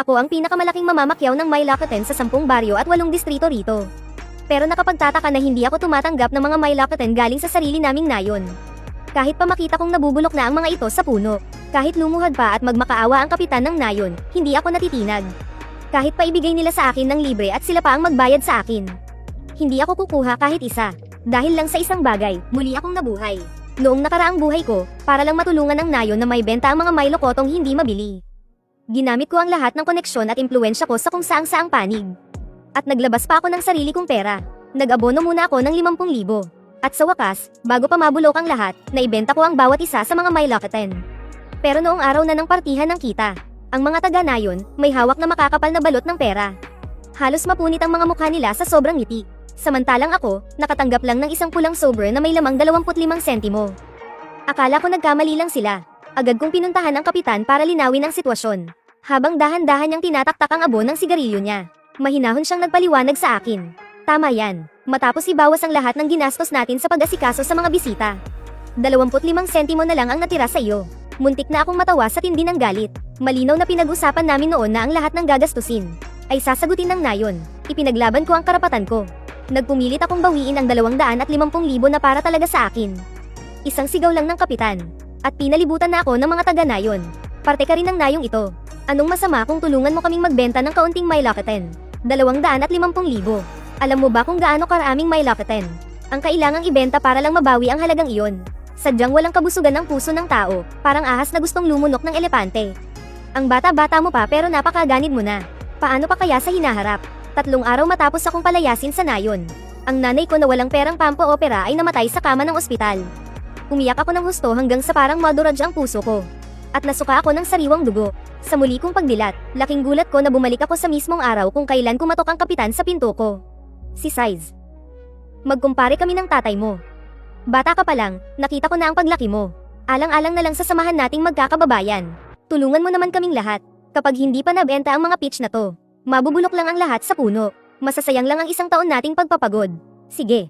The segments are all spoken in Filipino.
Ako ang pinakamalaking mamamakyaw ng My Locaten sa 10 baryo at 8 distrito rito. Pero nakapagtataka na hindi ako tumatanggap ng mga My Locaten galing sa sarili naming nayon. Kahit pa makita kong nabubulok na ang mga ito sa puno, kahit lumuhad pa at magmakaawa ang kapitan ng nayon, hindi ako natitinag. Kahit pa ibigay nila sa akin ng libre at sila pa ang magbayad sa akin. Hindi ako kukuha kahit isa. Dahil lang sa isang bagay, muli akong nabuhay. Noong nakaraang buhay ko, para lang matulungan ng nayon na may benta ang mga Milo Kotong hindi mabili. Ginamit ko ang lahat ng koneksyon at impluwensya ko sa kung saang-saang panig. At naglabas pa ako ng sarili kong pera. Nag-abono muna ako ng 50,000. At sa wakas, bago pa mabulok ang lahat, naibenta ko ang bawat isa sa mga My Locaten. Pero noong araw na ng partihan ng kita, ang mga taga-nayon, may hawak na makakapal na balot ng pera. Halos mapunit ang mga mukha nila sa sobrang ngiti. Samantalang ako, nakatanggap lang ng isang pulang sobre na may lamang 25 sentimo. Akala ko nagkamali lang sila. Agad kong pinuntahan ang kapitan para linawin ang sitwasyon. Habang dahan-dahan niyang tinataktak ang abo ng sigarilyo niya, mahinahon siyang nagpaliwanag sa akin. Tama yan, matapos ibawas ang lahat ng ginastos natin sa pag-asikaso sa mga bisita. 25 sentimo na lang ang natira sa iyo. Muntik na akong matawa sa tindi ng galit. Malinaw na pinag-usapan namin noon na ang lahat ng gagastusin ay sasagutin ng nayon. Ipinaglaban ko ang karapatan ko. Nagpumilit akong bawiin ang 250,000 na para talaga sa akin. Isang sigaw lang ng kapitan. At pinalibutan na ako ng mga taga-nayon. Parte ka rin ng nayong ito. Anong masama kung tulungan mo kaming magbenta ng kaunting My Locaten? 250,000. Alam mo ba kung gaano karaming My Locaten ang kailangang ibenta para lang mabawi ang halagang iyon? Sadyang walang kabusugan ng puso ng tao, parang ahas na gustong lumunok ng elepante. Ang bata-bata mo pa pero napakaganid mo na. Paano pa kaya sa hinaharap? 3 araw matapos akong palayasin sa nayon. Ang nanay ko na walang perang pampa-opera ay namatay sa kama ng ospital. Umiyak ako ng husto hanggang sa parang maduraj ang puso ko. At nasuka ako ng sariwang dugo. Sa muli kong pagdilat, laking gulat ko na bumalik ako sa mismong araw kung kailan kumatok ang kapitan sa pinto ko. Si Size. Magkumpare kami ng tatay mo. Bata ka pa lang, nakita ko na ang paglaki mo. Alang-alang na lang sa samahan nating magkakababayan. Tulungan mo naman kaming lahat. Kapag hindi pa nabenta ang mga pitch na to, mabubulok lang ang lahat sa puno. Masasayang lang ang isang taon nating pagpapagod. Sige.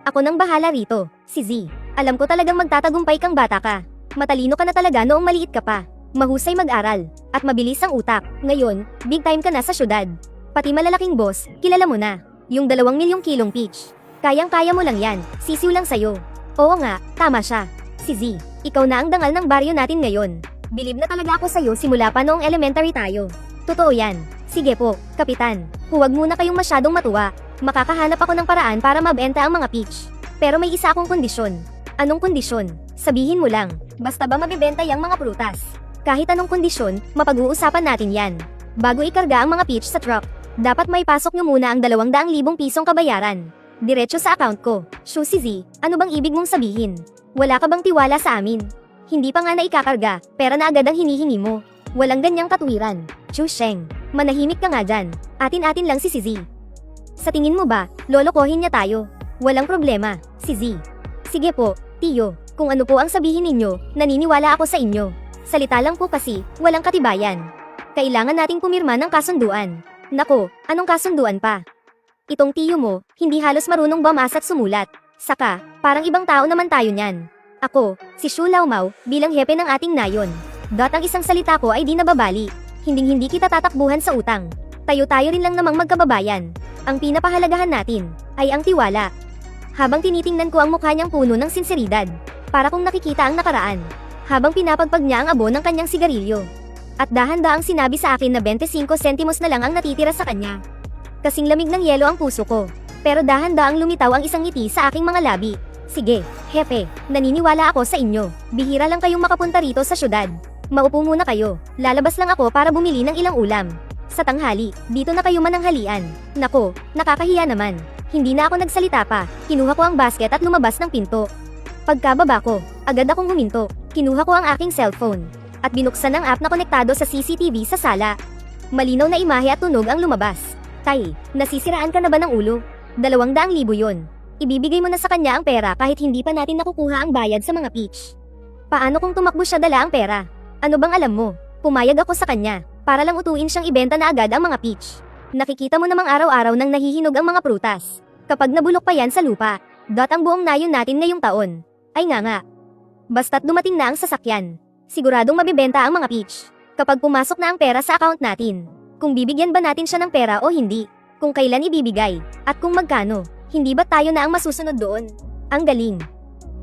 Ako nang bahala rito, si Z. Alam ko talagang magtatagumpay kang bata ka. Matalino ka na talaga noong maliit ka pa. Mahusay mag-aral, at mabilis ang utak. Ngayon, big time ka na sa syudad. Pati malalaking boss, kilala mo na. Yung 2 milyong kilong peach. Kayang-kaya mo lang yan, sisiw lang sayo. Oo nga, tama siya. Si Z, ikaw na ang dangal ng baryo natin ngayon. Bilib na talaga ako sa'yo simula pa noong elementary tayo. Totoo yan. Sige po, kapitan. Huwag muna kayong masyadong matuwa. Makakahanap ako ng paraan para mabenta ang mga peach. Pero may isa akong kondisyon. Anong kondisyon? Sabihin mo lang. Basta ba mabibenta yung mga prutas? Kahit anong kondisyon, mapag-uusapan natin yan. Bago ikarga ang mga peach sa truck, dapat may pasok nyo muna ang 200,000 pisong kabayaran. Diretso sa account ko. Shoo si Z, ano bang ibig mong sabihin? Wala ka bang tiwala sa amin? Hindi pa nga na ikakarga, pera na agad ang hinihingi mo. Walang ganyang katwiran. Chu Sheng, manahimik ka nga dyan. Atin-atin lang si Z. Sa tingin mo ba, lolokohin niya tayo? Walang problema, si Z. Sige po, Tiyo, kung ano po ang sabihin ninyo, naniniwala ako sa inyo. Salita lang po kasi, walang katibayan. Kailangan nating pumirma ng kasunduan. Nako, anong kasunduan pa? Itong tiyo mo, hindi halos marunong bumasa at sumulat. Saka, parang ibang tao naman tayo niyan. Ako, si Shu Laomao, bilang hepe ng ating nayon. Ang isang salita ko ay di nababali. Hinding-hindi kita tatakbuhan sa utang. Tayo-tayo rin lang namang magkababayan. Ang pinapahalagahan natin, ay ang tiwala. Habang tinitingnan ko ang mukha niyang puno ng sinseridad, para kong nakikita ang nakaraan. Habang pinapagpag niya ang abo ng kanyang sigarilyo. At dahan-daang sinabi sa akin na 25 sentimos na lang ang natitira sa kanya. Kasing lamig ng yelo ang puso ko. Pero dahan-daang lumitaw ang isang ngiti sa aking mga labi. Sige, hepe, naniniwala ako sa inyo. Bihira lang kayong makapunta rito sa syudad. Maupo muna kayo. Lalabas lang ako para bumili ng ilang ulam. Sa tanghali, dito na kayo mananghalian. Nako, nakakahiya naman. Hindi na ako nagsalita pa. Kinuha ko ang basket at lumabas ng pinto. Pagkababa ko, agad akong huminto. Kinuha ko ang aking cellphone. At binuksan ang app na konektado sa CCTV sa sala. Malinaw na imahe at tunog ang lumabas. Tay, nasisiraan ka na ba ng ulo? 200,000 yon. Ibibigay mo na sa kanya ang pera kahit hindi pa natin nakukuha ang bayad sa mga peach. Paano kung tumakbo siya dala ang pera? Ano bang alam mo? Pumayag ako sa kanya, para lang utuin siyang ibenta na agad ang mga peach. Nakikita mo namang araw-araw nang nahihinog ang mga prutas. Kapag nabulok pa yan sa lupa, ang buong nayon natin ngayong taon. Ay nga. Basta't dumating na ang sasakyan, siguradong mabibenta ang mga peach. Kapag pumasok na ang pera sa account natin. Kung bibigyan ba natin siya ng pera o hindi. Kung kailan ibibigay. At kung magkano. Hindi ba tayo na ang masusunod doon? Ang galing.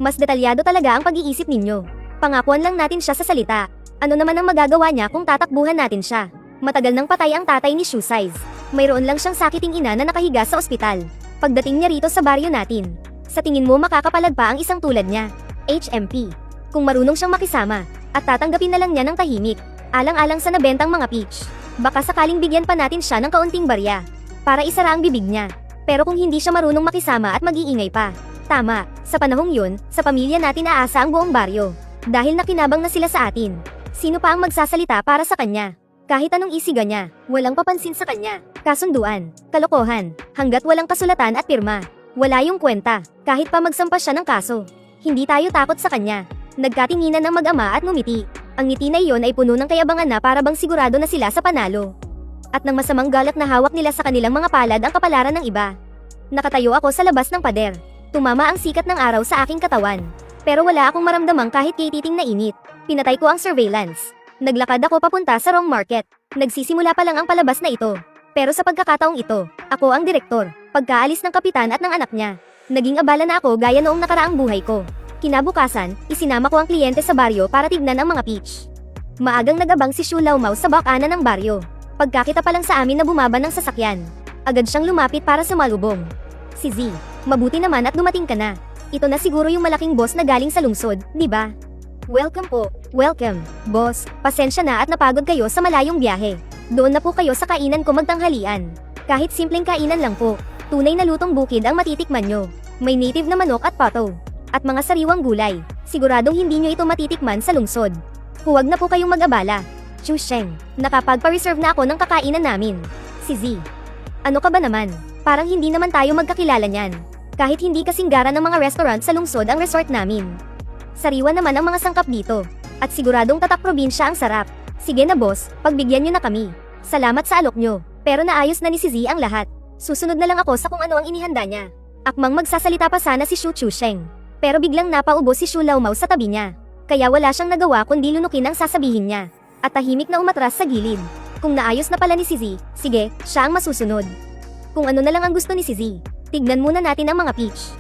Mas detalyado talaga ang pag-iisip ninyo. Pangakuan lang natin siya sa salita. Ano naman ang magagawa niya kung tatakbuhan natin siya? Matagal nang patay ang tatay ni Shoe Size. Mayroon lang siyang sakiting ina na nakahiga sa ospital. Pagdating niya rito sa baryo natin. Sa tingin mo makakapalag pa ang isang tulad niya? HMP. Kung marunong siyang makisama. At tatanggapin na lang niya ng tahimik. Alang-alang sa nabentang mga peach. Baka sakaling bigyan pa natin siya ng kaunting barya. Para isara ang bibig niya. Pero kung hindi siya marunong makisama at mag-iingay pa. Tama, sa panahong yun, sa pamilya natin aasa ang buong baryo. Dahil nakinabang na sila sa atin. Sino pa ang magsasalita para sa kanya? Kahit anong isiga niya, walang papansin sa kanya. Kasunduan, kalokohan, hanggat walang kasulatan at pirma. Wala yung kwenta, kahit pa magsampa siya ng kaso. Hindi tayo takot sa kanya. Nagkatinginan ang mag-ama at ngumiti. Ang ngiti na iyon ay puno ng kayabangan na para bang sigurado na sila sa panalo. At ng masamang galak na hawak nila sa kanilang mga palad ang kapalaran ng iba. Nakatayo ako sa labas ng pader. Tumama ang sikat ng araw sa aking katawan. Pero wala akong maramdamang kahit kititing na init. Pinatay ko ang surveillance. Naglakad ako papunta sa wrong market. Nagsisimula pa lang ang palabas na ito. Pero sa pagkakataong ito, ako ang direktor. Pagkaalis ng kapitan at ng anak niya. Naging abala na ako gaya noong nakaraang buhay ko. Kinabukasan, isinama ko ang kliyente sa baryo para tignan ang mga peach. Maagang nagabang si Shu Laomao sa bakana ng baryo. Pagkakita pa lang sa amin na bumaba ng sasakyan, agad siyang lumapit para sumalubong. Si Z, mabuti naman at dumating ka na. Ito na siguro yung malaking boss na galing sa lungsod, di ba? Welcome po. Welcome, boss. Pasensya na at napagod kayo sa malayong biyahe. Doon na po kayo sa kainan ko magtanghalian. Kahit simpleng kainan lang po. Tunay na lutong bukid ang matitikman nyo. May native na manok at pato. At mga sariwang gulay. Siguradong hindi nyo ito matitikman sa lungsod. Huwag na po kayong mag-abala. Chu Sheng, nakapagpa-reserve na ako ng kakainan namin. Si Z. Ano ka ba naman? Parang hindi naman tayo magkakilala niyan. Kahit hindi kasinggara ng mga restaurant sa lungsod ang resort namin. Sariwa naman ang mga sangkap dito. At siguradong tatak probinsya ang sarap. Sige na boss, pagbigyan nyo na kami. Salamat sa alok nyo. Pero naayos na ni si Z ang lahat. Susunod na lang ako sa kung ano ang inihanda niya. Akmang magsasalita pa sana si Chu Sheng. Pero biglang napaubo si Shu Laomao sa tabi niya. Kaya wala siyang nagawa kundi lunukin ang sasabihin niya. At tahimik na umatras sa gilid. Kung naayos na pala ni si Z, sige, siya ang masusunod. Kung ano na lang ang gusto ni si Z, tignan muna natin ang mga peach.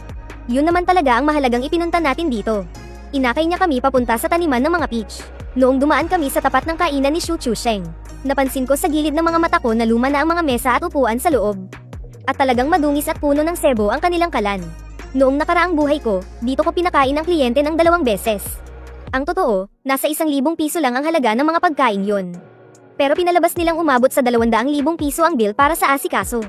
Yun naman talaga ang mahalagang ipinunta natin dito. Inakay niya kami papunta sa taniman ng mga peach. Noong dumaan kami sa tapat ng kainan ni Chu Sheng, napansin ko sa gilid ng mga mata ko na luma na ang mga mesa at upuan sa loob. At talagang madungis at puno ng sebo ang kanilang kalan. Noong nakaraang buhay ko, dito ko pinakain ang kliyente ng 2 beses. Ang totoo, nasa 1,000 piso lang ang halaga ng mga pagkain yon. Pero pinalabas nilang umabot sa 200,000 piso ang bill para sa asikaso.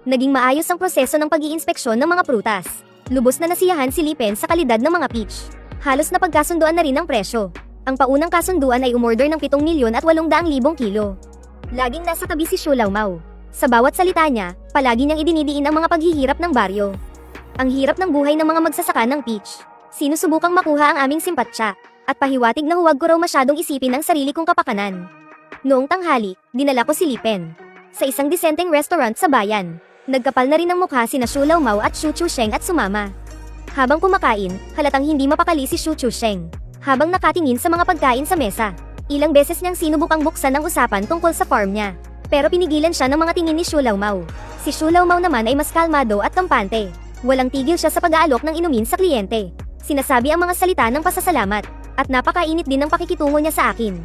Naging maayos ang proseso ng pag-iinspeksyon ng mga prutas. Lubos na nasiyahan si Li Pen sa kalidad ng mga peach. Halos napagkasunduan na rin ang presyo. Ang paunang kasunduan ay umorder ng 7,800,000 kilo. Laging nasa tabi si Shu Laomao. Sa bawat salita niya, palagi niyang idinidiin ang mga paghihirap ng baryo. Ang hirap ng buhay ng mga magsasaka ng peach. Sinusubukang makuha ang aming simpatsya. At pahiwatig na huwag ko raw masyadong isipin ang sarili kong kapakanan. Noong tanghali, dinala ko si Li Pen sa isang disenteng restaurant sa bayan. Nagkapal na rin ng mukha sina Shu Laomao at Chu Sheng at sumama. Habang kumakain, halatang hindi mapakali si Chu Sheng. Habang nakatingin sa mga pagkain sa mesa, ilang beses niyang sinubukang buksan ang usapan tungkol sa farm niya. Pero pinigilan siya ng mga tingin ni Shu Laomao. Si Shu Laomao naman ay mas kalmado at kampante. Walang tigil siya sa pag-aalok ng inumin sa kliyente. Sinasabi ang mga salita ng pasasalamat. At napakainit din ng pakikitungo niya sa akin.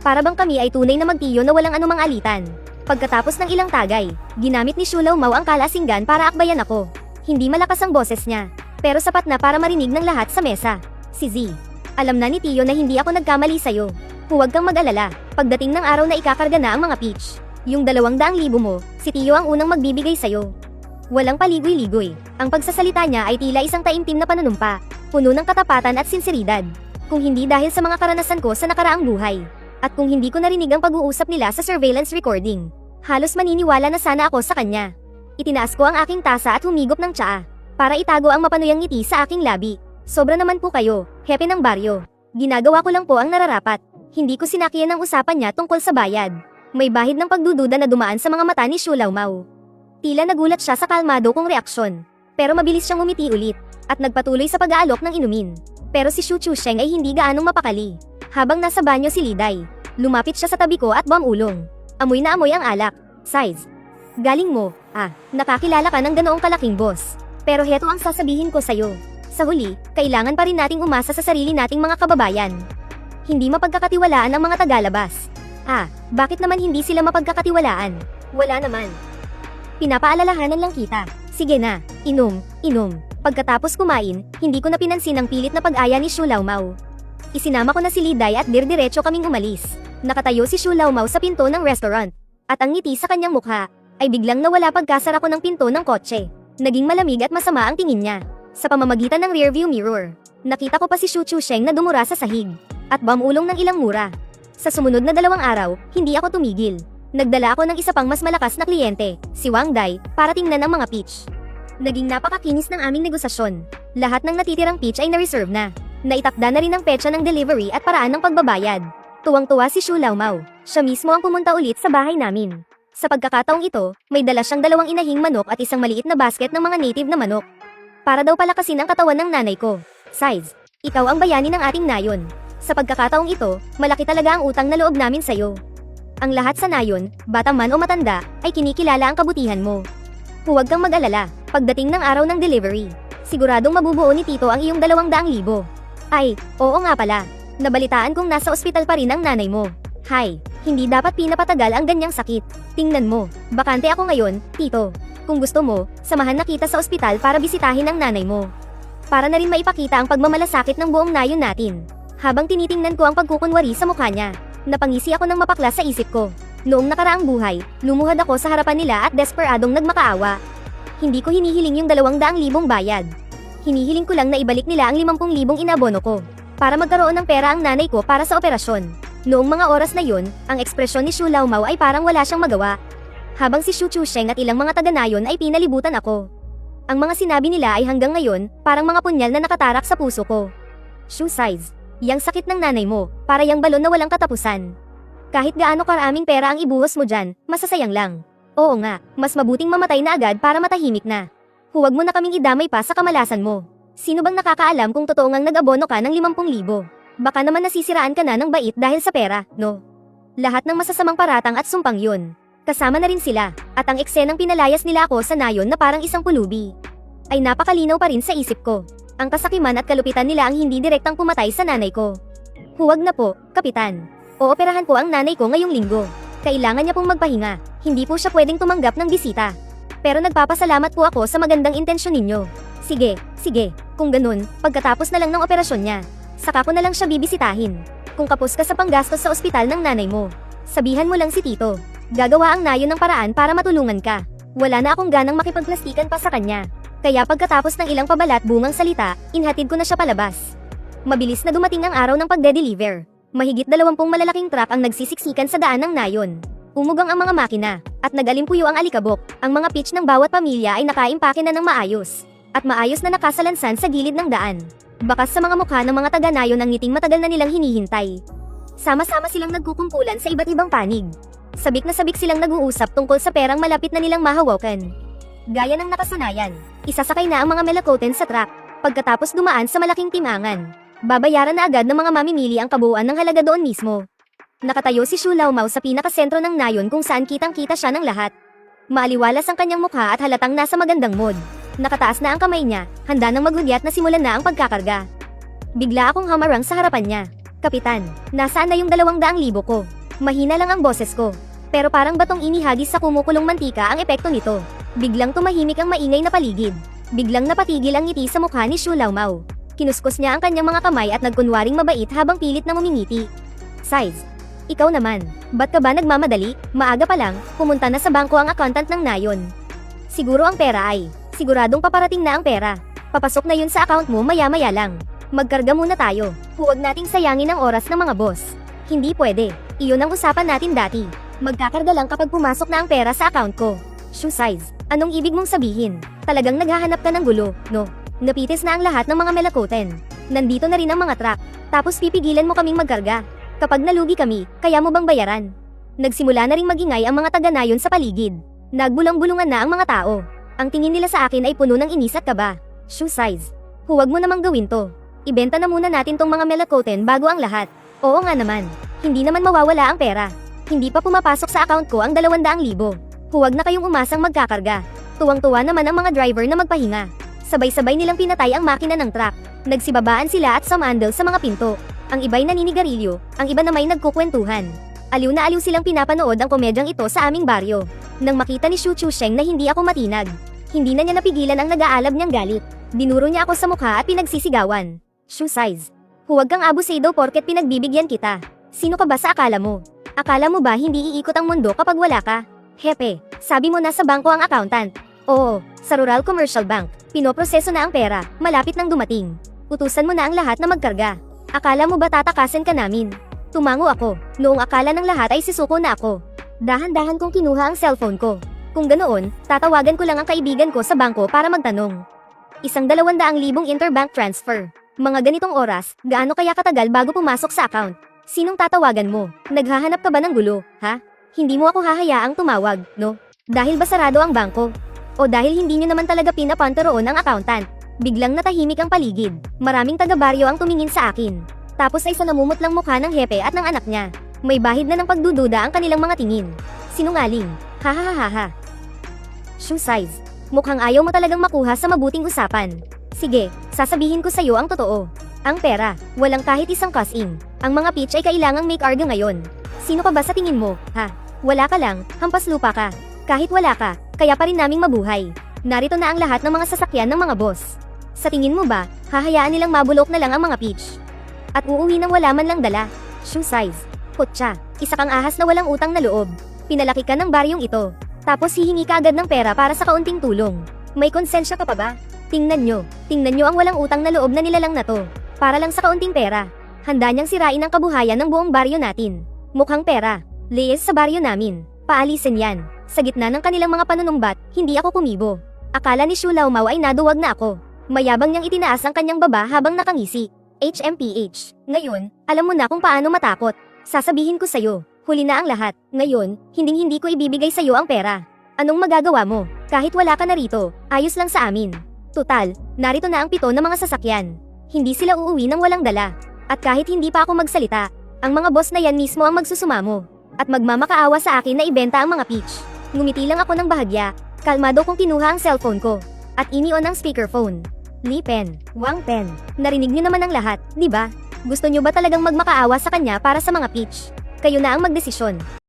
Para bang kami ay tunay na magtiyo na walang anumang alitan. Pagkatapos ng ilang tagay, ginamit ni Shu Laomao ang kalasinggan para akbayan ako. Hindi malakas ang boses niya, pero sapat na para marinig ng lahat sa mesa. Si Z. Alam na ni Tiyo na hindi ako nagkamali sa'yo. Huwag kang mag-alala, pagdating ng araw na ikakarga na ang mga peach. Yung 200,000 mo, si Tiyo ang unang magbibigay sa'yo. Walang paligoy-ligoy. Ang pagsasalita niya ay tila isang taimtim na panunumpa, puno ng katapatan at sinseridad. Kung hindi dahil sa mga karanasan ko sa nakaraang buhay. At kung hindi ko narinig ang pag-uusap nila sa surveillance recording, halos maniniwala na sana ako sa kanya. Itinaas ko ang aking tasa at humigop ng tsaa, para itago ang mapanuyang ngiti sa aking labi. Sobra naman po kayo, hepe ng baryo. Ginagawa ko lang po ang nararapat. Hindi ko sinakyan ang usapan niya tungkol sa bayad. May bahid ng pagdududa na dumaan sa mga mata ni Shu Laomao. Tila nagulat siya sa kalmado kong reaksyon. Pero mabilis siyang umiti ulit, at nagpatuloy sa pag-aalok ng inumin. Pero si Chu Sheng ay hindi gaanong mapakali. Habang nasa banyo si Liday, lumapit siya sa tabi ko at bumulong. Amoy na amoy ang alak. Size. Galing mo. Nakakilala ka ng ganoong kalaking boss. Pero heto ang sasabihin ko sa'yo. Sa huli, kailangan pa rin nating umasa sa sarili nating mga kababayan. Hindi mapagkakatiwalaan ang mga tagalabas. Bakit naman hindi sila mapagkakatiwalaan? Wala naman. Pinapaalalahanan lang kita. Sige na, inom. Pagkatapos kumain, hindi ko na pinansin ang pilit na pag-aya ni Shu Laomao. Isinama ko na si Liday at dirdiretso kaming umalis. Nakatayo si Shu Laomao sa pinto ng restaurant. At ang ngiti sa kanyang mukha, ay biglang nawala pagkasara ko ng pinto ng kotse. Naging malamig at masama ang tingin niya. Sa pamamagitan ng rearview mirror, nakita ko pa si Shu Chusheng na dumura sa sahig. At bamulong ng ilang mura. Sa sumunod na 2 araw, hindi ako tumigil. Nagdala ako ng isa pang mas malakas na kliyente, si Wang Dai, para tingnan ang mga pitch. Naging napakakinis ng aming negosasyon. Lahat ng natitirang pitch ay na-reserve na. Naitakda na rin ang petsa ng delivery at paraan ng pagbabayad. Tuwang-tuwa si Shu Laomao. Siya mismo ang pumunta ulit sa bahay namin. Sa pagkakataong ito, may dala siyang 2 inahing manok at isang maliit na basket ng mga native na manok. Para daw palakasin ang katawan ng nanay ko. Size. Ikaw ang bayani ng ating nayon. Sa pagkakataong ito, malaki talaga ang utang na loob namin sa'yo. Ang lahat sa nayon, bata man o matanda, ay kinikilala ang kabutihan mo. Huwag kang mag-alala, pagdating ng araw ng delivery, siguradong mabubuo ni Tito ang iyong 200,000. Ay, oo nga pala, nabalitaan kong nasa ospital pa rin ang nanay mo. Hay, hindi dapat pinapatagal ang ganyang sakit. Tingnan mo, bakante ako ngayon, Tito. Kung gusto mo, samahan na kita sa ospital para bisitahin ang nanay mo. Para na rin maipakita ang pagmamalasakit ng buong nayon natin. Habang tinitingnan ko ang pagkukunwari sa mukha niya, napangisi ako ng mapakla sa isip ko. Noong nakaraang buhay, lumuhad ako sa harapan nila at desperadong nagmakaawa. Hindi ko hinihiling yung 200,000 bayad. Hinihiling ko lang na ibalik nila ang 50,000 inabono ko. Para magkaroon ng pera ang nanay ko para sa operasyon. Noong mga oras na yun, ang ekspresyon ni Shu Laomao ay parang wala siyang magawa. Habang si Shu Chusheng at ilang mga taga-nayon ay pinalibutan ako. Ang mga sinabi nila ay hanggang ngayon, parang mga punyal na nakatarak sa puso ko. Shu Size. Yang sakit ng nanay mo, para yang balon na walang katapusan. Kahit gaano karaming pera ang ibuhos mo dyan, masasayang lang. Oo nga, mas mabuting mamatay na agad para matahimik na. Huwag mo na kaming idamay pa sa kamalasan mo. Sino bang nakakaalam kung totoo ngang nag-abono ka ng 50,000? Baka naman nasisiraan ka na ng bait dahil sa pera, no? Lahat ng masasamang paratang at sumpang yun. Kasama na rin sila, at ang eksenang pinalayas nila ako sa nayon na parang isang pulubi. Ay napakalinaw pa rin sa isip ko. Ang kasakiman at kalupitan nila ang hindi direktang pumatay sa nanay ko. Huwag na po, Kapitan. Ooperahan ko ang nanay ko ngayong linggo. Kailangan niya pong magpahinga. Hindi po siya pwedeng tumanggap ng bisita. Pero nagpapasalamat po ako sa magandang intensyon ninyo. Sige. Kung ganun, pagkatapos na lang ng operasyon niya, saka ko na lang siya bibisitahin. Kung kapos ka sa panggastos sa ospital ng nanay mo, sabihan mo lang si Tito. Gagawa ang nayon ng paraan para matulungan ka. Wala na akong ganang makipagplastikan pa sa kanya. Kaya pagkatapos ng ilang pabalat bungang salita, inhatid ko na siya palabas. Mabilis na dumating ang araw ng pagde-deliver. Mahigit 20 malalaking truck ang nagsisiksikan sa daan ng nayon. Umugang ang mga makina, at nag-alimpuyo ang alikabok. Ang mga pitch ng bawat pamilya ay nakaimpake na ng maayos. At maayos na nakasalansan sa gilid ng daan. Bakas sa mga mukha ng mga taga-nayon ang ngiting matagal na nilang hinihintay. Sama-sama silang nagkukumpulan sa iba't ibang panig. Sabik na sabik silang nag-uusap tungkol sa perang malapit na nilang mahawakan. Gaya ng nakasanayan, isasakay na ang mga Melakoten sa truck. Pagkatapos dumaan sa malaking timangan, babayaran na agad ng mga mamimili ang kabuuan ng halaga doon mismo. Nakatayo si Shu Laomao sa pinakasentro ng nayon kung saan kitang-kita siya ng lahat. Maaliwalas ang kanyang mukha at halatang nasa magandang mood. Nakataas na ang kamay niya, handa nang maghudyat na simulan na ang pagkakarga. Bigla akong hamarang sa harapan niya. Kapitan, nasaan na yung 200,000 ko? Mahina lang ang boses ko. Pero parang batong inihagis sa kumukulong mantika ang epekto nito. Biglang tumahimik ang maingay na paligid. Biglang napatigil ang ngiti sa mukha ni Shu Laomao. Kinuskos niya ang kanyang mga kamay at nagkunwaring mabait habang pilit na ngumingiti. Size. Ikaw naman, ba't ka ba nagmamadali? Maaga pa lang, pumunta na sa bangko ang accountant ng nayon. Siguro ang pera ay, siguradong paparating na ang pera. Papasok na yun sa account mo maya-maya lang. Magkarga muna tayo. Huwag nating sayangin ang oras ng mga boss. Hindi pwede. Iyon ang usapan natin dati. Magkakarga lang kapag pumasok na ang pera sa account ko. Shu Size. Anong ibig mong sabihin? Talagang naghahanap ka ng gulo, no? Napitis na ang lahat ng mga Melakoten. Nandito na rin ang mga truck. Tapos pipigilan mo kaming magkarga. Kapag nalugi kami, kaya mo bang bayaran? Nagsimula na ring magingay ang mga taga-nayon sa paligid. Nagbulang-bulungan na ang mga tao. Ang tingin nila sa akin ay puno ng inis at kaba. Shu Size. Huwag mo namang gawin to. Ibenta na muna natin tong mga Melakoten bago ang lahat. Oo nga naman. Hindi naman mawawala ang pera. Hindi pa pumapasok sa account ko ang 200,000. Huwag na kayong umasang magkakarga. Tuwang-tuwa naman ang mga driver na magpahinga. Sabay-sabay nilang pinatay ang makina ng truck. Nagsibabaan sila at sumandal sa mga pinto. Ang iba'y naninigarilyo, ang iba namay nagkukwentuhan. Aliw na aliw silang pinapanood ang komedyang ito sa aming baryo. Nang makita ni Shu Chusheng na hindi ako matinag, hindi na niya napigilan ang nag-aalab niyang galit. Dinuro niya ako sa mukha at pinagsisigawan. Shoe size. Huwag kang abusado porket pinagbibigyan kita. Sino ka ba sa akala mo? Akala mo ba hindi iikot ang mundo kapag wala ka? Hepe, sabi mo nasa bangko ang accountant. Oo, sa Rural Commercial Bank. Pinoproseso na ang pera, malapit nang dumating. Utusan mo na ang lahat na magkarga. Akala mo ba tatakasin ka namin? Tumango ako, noong akala ng lahat ay sisuko na ako. Dahan-dahan kong kinuha ang cellphone ko. Kung ganoon, tatawagan ko lang ang kaibigan ko sa bangko para magtanong. 200,000 interbank transfer. Mga ganitong oras, gaano kaya katagal bago pumasok sa account? Sinong tatawagan mo? Naghahanap ka ba ng gulo, ha? Hindi mo ako hahayaang tumawag, no? Dahil ba sarado ang bangko? O dahil hindi nyo naman talaga pinapunta roon ang accountant? Biglang natahimik ang paligid. Maraming taga-baryo ang tumingin sa akin. Tapos ay sa namumutlang mukha ng hepe at ng anak niya. May bahid na ng pagdududa ang kanilang mga tingin. Sinungaling. Hahaha. Shoe size. Mukhang ayaw mo talagang makuha sa mabuting usapan. Sige, sasabihin ko sa'yo ang totoo. Ang pera, walang kahit isang cash-in. Ang mga pitch ay kailangang make arga ngayon. Sino ka ba sa tingin mo, ha? Wala ka lang, hampas lupa ka. Kahit wala ka, kaya pa rin naming mabuhay. Narito na ang lahat ng mga sasakyan ng mga boss. Sa tingin mo ba, hahayaan nilang mabulok na lang ang mga pitch? At uuwi nang wala man lang dala. Shoe size. Kutsa, isa kang ahas na walang utang na loob. Pinalaki ka ng baryong ito. Tapos hihingi ka agad ng pera para sa kaunting tulong. May konsensya ka pa ba? Tingnan nyo ang walang utang na loob na nilalang na to. Para lang sa kaunting pera. Handa niyang sirain ang kabuhayan ng buong baryo natin. Mukhang pera. Leyes sa baryo namin. Paalisin yan. Sa gitna ng kanilang mga panunumbat, hindi ako kumibo. Akala ni Shu Laomao ay naduwag na ako. Mayabang niyang itinaas ang kanyang baba habang nakangisi. HMPH. Ngayon, alam mo na kung paano matakot. Sasabihin ko sa'yo, huli na ang lahat. Ngayon, hindi ko ibibigay sa'yo ang pera. Anong magagawa mo? Kahit wala ka na rito, ayos lang sa amin. Tutal, narito na ang 7 na mga sasakyan. Hindi sila uuwi nang walang dala. At kahit hindi pa ako magsalita, ang mga boss na yan mismo ang magsusumamo. At magmamakaawa sa akin na ibenta ang mga pitch. Ngumiti lang ako ng bahagya. Kalmado kong kinuha ang cellphone ko. At ini-on ang speakerphone. Li Pen, Wang Pen, narinig niyo naman ang lahat, di ba? Gusto niyo ba talagang magmakaawa sa kanya para sa mga pitch? Kayo na ang magdesisyon.